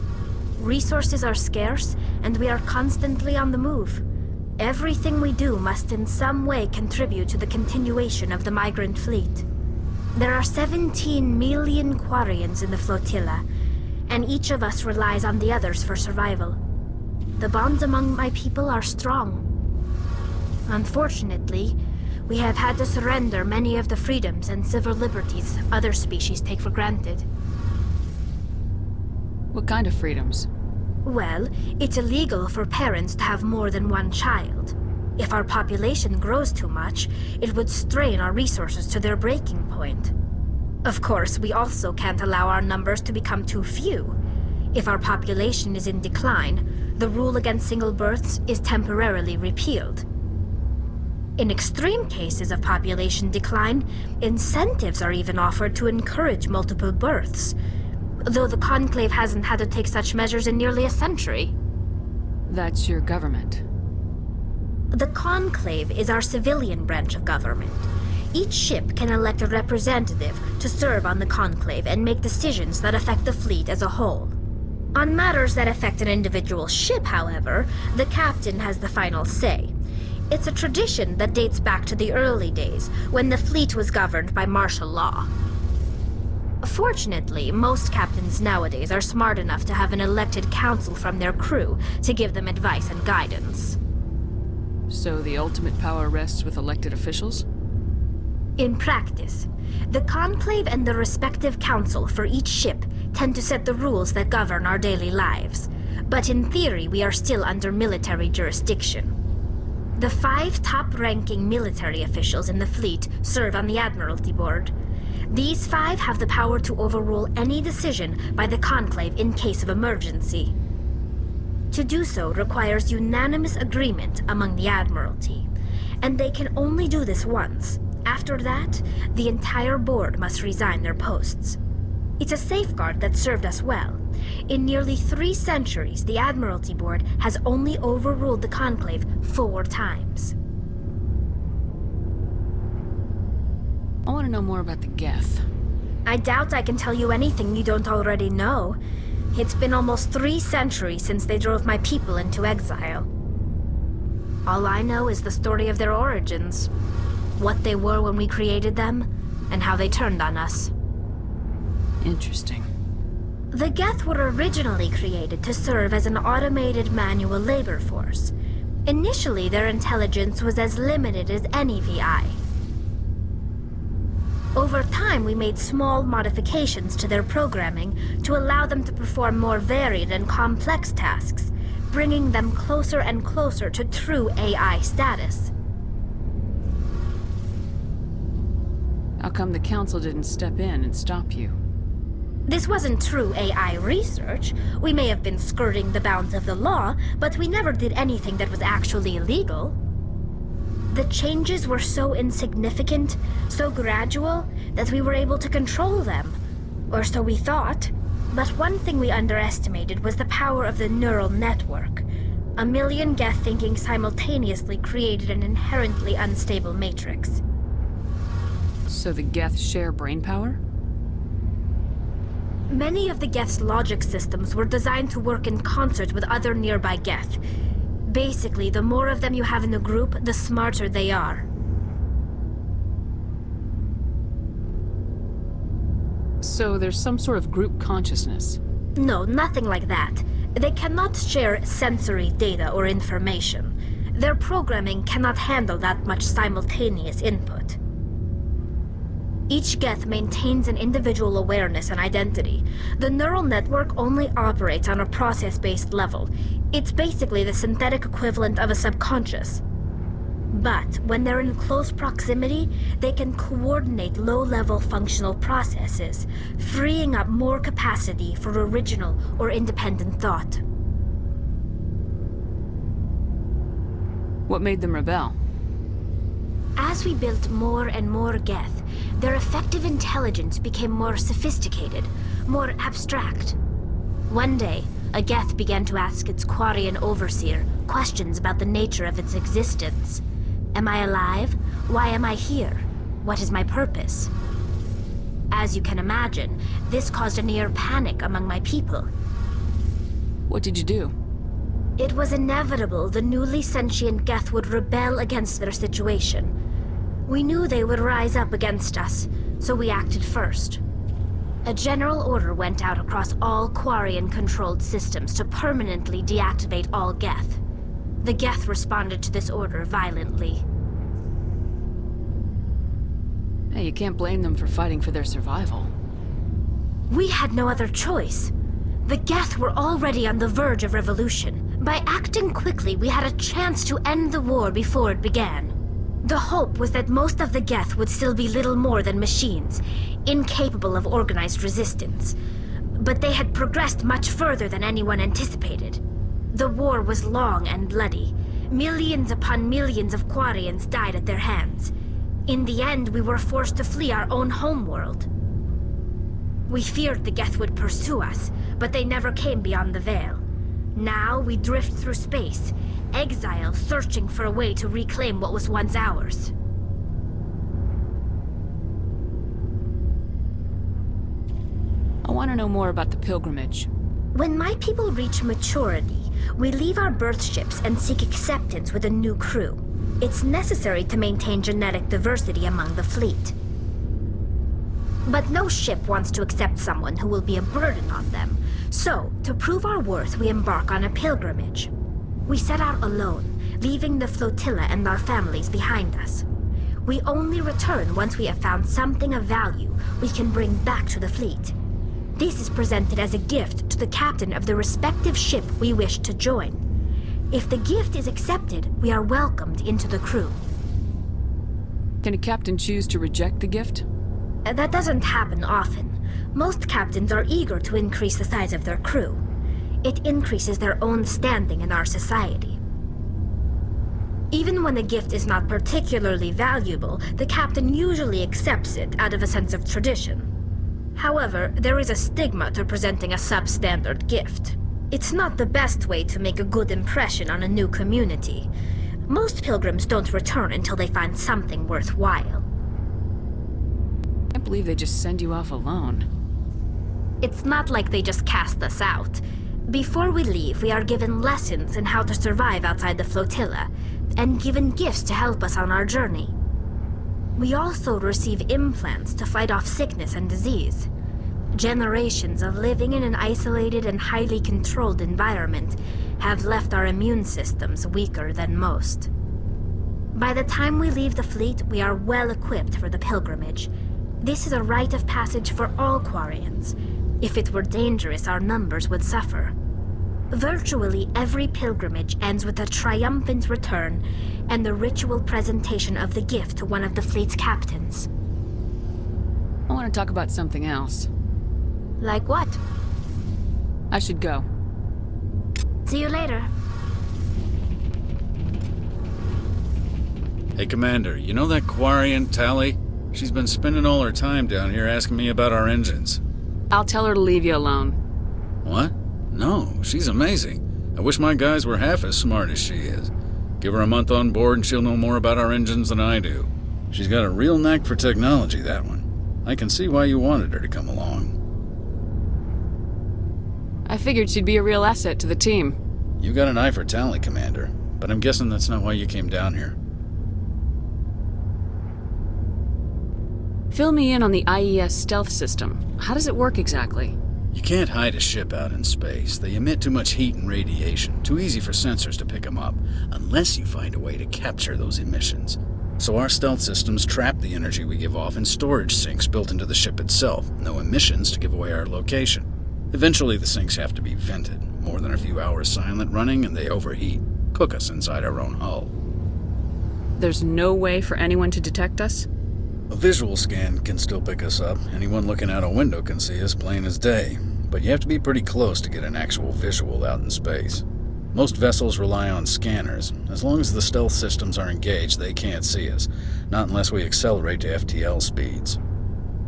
Resources are scarce, and we are constantly on the move. Everything we do must in some way contribute to the continuation of the migrant fleet. There are 17 million Quarians in the flotilla, and each of us relies on the others for survival. The bonds among my people are strong. Unfortunately, we have had to surrender many of the freedoms and civil liberties other species take for granted. What kind of freedoms? Well, it's illegal for parents to have more than one child. If our population grows too much, it would strain our resources to their breaking point. Of course, we also can't allow our numbers to become too few. If our population is in decline, the rule against single births is temporarily repealed. In extreme cases of population decline, incentives are even offered to encourage multiple births, though the Conclave hasn't had to take such measures in nearly a century. That's your government. The Conclave is our civilian branch of government. Each ship can elect a representative to serve on the Conclave and make decisions that affect the fleet as a whole. On matters that affect an individual ship, however, the captain has the final say. It's a tradition that dates back to the early days, when the fleet was governed by martial law. Fortunately, most captains nowadays are smart enough to have an elected council from their crew to give them advice and guidance. So the ultimate power rests with elected officials? In practice, the Conclave and the respective council for each ship tend to set the rules that govern our daily lives. But in theory, we are still under military jurisdiction. The 5 top-ranking military officials in the fleet serve on the Admiralty Board. These 5 have the power to overrule any decision by the Conclave in case of emergency. To do so requires unanimous agreement among the Admiralty, and they can only do this once. After that, the entire board must resign their posts. It's a safeguard that served us well. In nearly 3 centuries, the Admiralty Board has only overruled the Conclave 4 times. I want to know more about the Geth. I doubt I can tell you anything you don't already know. It's been almost 3 centuries since they drove my people into exile. All I know is the story of their origins. What they were when we created them, and how they turned on us. Interesting. The Geth were originally created to serve as an automated manual labor force. Initially, their intelligence was as limited as any VI. Over time, we made small modifications to their programming to allow them to perform more varied and complex tasks, bringing them closer and closer to true AI status. How come the Council didn't step in and stop you? This wasn't true AI research. We may have been skirting the bounds of the law, but we never did anything that was actually illegal. The changes were so insignificant, so gradual, that we were able to control them. Or so we thought. But one thing we underestimated was the power of the neural network. A million Geth thinking simultaneously created an inherently unstable matrix. So the Geth share brain power? Many of the Geth's logic systems were designed to work in concert with other nearby Geth. Basically, the more of them you have in a group, the smarter they are. So there's some sort of group consciousness? No, nothing like that. They cannot share sensory data or information. Their programming cannot handle that much simultaneous input. Each Geth maintains an individual awareness and identity. The neural network only operates on a process-based level. It's basically the synthetic equivalent of a subconscious. But when they're in close proximity, they can coordinate low-level functional processes, freeing up more capacity for original or independent thought. What made them rebel? As we built more and more Geth, their effective intelligence became more sophisticated, more abstract. One day, a Geth began to ask its Quarian overseer questions about the nature of its existence. Am I alive? Why am I here? What is my purpose? As you can imagine, this caused a near panic among my people. What did you do? It was inevitable the newly sentient Geth would rebel against their situation. We knew they would rise up against us, so we acted first. A general order went out across all Quarian-controlled systems to permanently deactivate all Geth. The Geth responded to this order violently. Hey, you can't blame them for fighting for their survival. We had no other choice. The Geth were already on the verge of revolution. By acting quickly, we had a chance to end the war before it began. The hope was that most of the Geth would still be little more than machines, incapable of organized resistance. But they had progressed much further than anyone anticipated. The war was long and bloody. Millions upon millions of Quarians died at their hands. In the end, we were forced to flee our own homeworld. We feared the Geth would pursue us, but they never came beyond the Veil. Now we drift through space, exile searching for a way to reclaim what was once ours. I want to know more about the pilgrimage. When my people reach maturity, we leave our birth ships and seek acceptance with a new crew. It's necessary to maintain genetic diversity among the fleet. But no ship wants to accept someone who will be a burden on them. So, to prove our worth, we embark on a pilgrimage. We set out alone, leaving the flotilla and our families behind us. We only return once we have found something of value we can bring back to the fleet. This is presented as a gift to the captain of the respective ship we wish to join. If the gift is accepted, we are welcomed into the crew. Can a captain choose to reject the gift? That doesn't happen often. Most captains are eager to increase the size of their crew. It increases their own standing in our society. Even when the gift is not particularly valuable, the captain usually accepts it out of a sense of tradition. However, there is a stigma to presenting a substandard gift. It's not the best way to make a good impression on a new community. Most pilgrims don't return until they find something worthwhile. I can't believe they just send you off alone. It's not like they just cast us out. Before we leave, we are given lessons in how to survive outside the flotilla, and given gifts to help us on our journey. We also receive implants to fight off sickness and disease. Generations of living in an isolated and highly controlled environment have left our immune systems weaker than most. By the time we leave the fleet, we are well equipped for the pilgrimage. This is a rite of passage for all Quarians. If it were dangerous, our numbers would suffer. Virtually every pilgrimage ends with a triumphant return and the ritual presentation of the gift to one of the fleet's captains. I want to talk about something else. Like what? I should go. See you later. Hey, Commander, you know that Quarian, Tally? She's been spending all her time down here asking me about our engines. I'll tell her to leave you alone. What? No, she's amazing. I wish my guys were half as smart as she is. Give her a month on board and she'll know more about our engines than I do. She's got a real knack for technology, that one. I can see why you wanted her to come along. I figured she'd be a real asset to the team. You got an eye for Tally, Commander, but I'm guessing that's not why you came down here. Fill me in on the IES stealth system. How does it work exactly? You can't hide a ship out in space. They emit too much heat and radiation. Too easy for sensors to pick them up, unless you find a way to capture those emissions. So our stealth systems trap the energy we give off in storage sinks built into the ship itself. No emissions to give away our location. Eventually the sinks have to be vented. More than a few hours silent running and they overheat. Cook us inside our own hull. There's no way for anyone to detect us? A visual scan can still pick us up. Anyone looking out a window can see us plain as day. But you have to be pretty close to get an actual visual out in space. Most vessels rely on scanners. As long as the stealth systems are engaged, they can't see us. Not unless we accelerate to FTL speeds.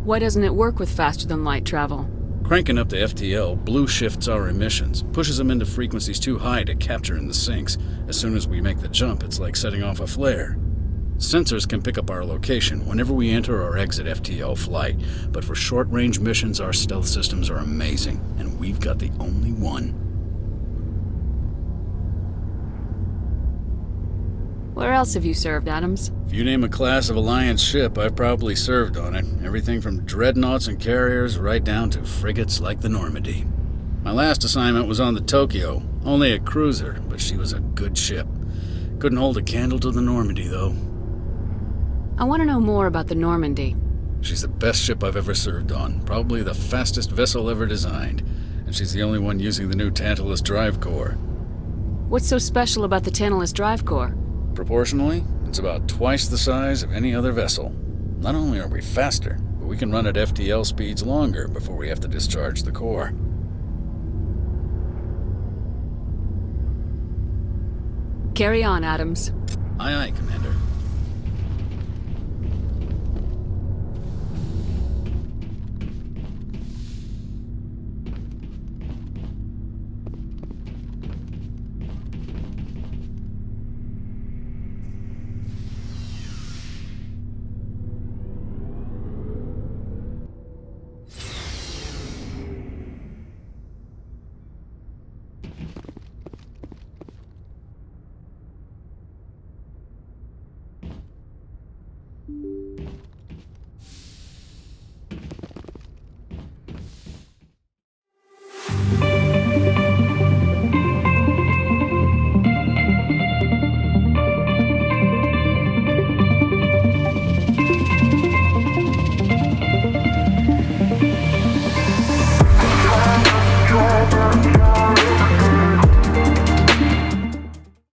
Why doesn't it work with faster-than-light travel? Cranking up to FTL blue shifts our emissions, pushes them into frequencies too high to capture in the sinks. As soon as we make the jump, it's like setting off a flare. Sensors can pick up our location whenever we enter or exit FTL flight, but for short-range missions, our stealth systems are amazing, and we've got the only one. Where else have you served, Adams? If you name a class of Alliance ship, I've probably served on it. Everything from dreadnoughts and carriers right down to frigates like the Normandy. My last assignment was on the Tokyo, only a cruiser, but she was a good ship. Couldn't hold a candle to the Normandy, though. I want to know more about the Normandy. She's the best ship I've ever served on, probably the fastest vessel ever designed, and she's the only one using the new Tantalus drive core. What's so special about the Tantalus drive core? Proportionally, it's about twice the size of any other vessel. Not only are we faster, but we can run at FTL speeds longer before we have to discharge the core. Carry on, Adams. Aye, aye, Commander.